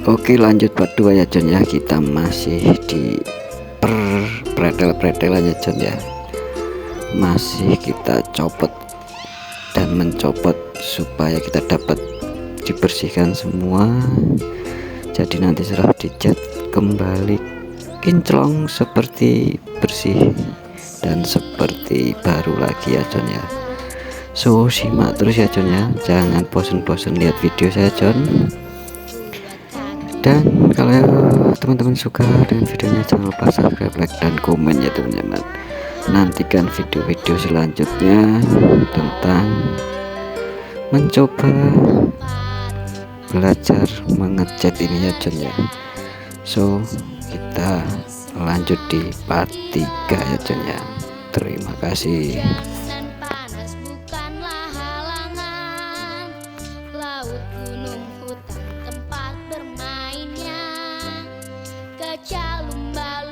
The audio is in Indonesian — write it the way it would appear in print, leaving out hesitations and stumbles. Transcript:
Oke, lanjut part 2 ya John ya. Kita masih di pretel-pretelan ya John ya. Masih kita copot dan mencopot supaya kita dapat dibersihkan semua. Jadi nanti setelah dicat kembali kinclong seperti bersih dan seperti baru lagi ya John ya. So simak terus ya John ya, jangan bosen-bosen lihat video saya John. Dan kalau teman-teman suka dengan videonya, jangan lupa subscribe, like, dan komen ya teman-teman. Nantikan video-video selanjutnya tentang mencoba belajar mengecat ini ya John ya. So kita lanjut di part 3 ya John ya. Terima kasih. Laut, gunung, hutan, tempat bermainnya, kecak lumba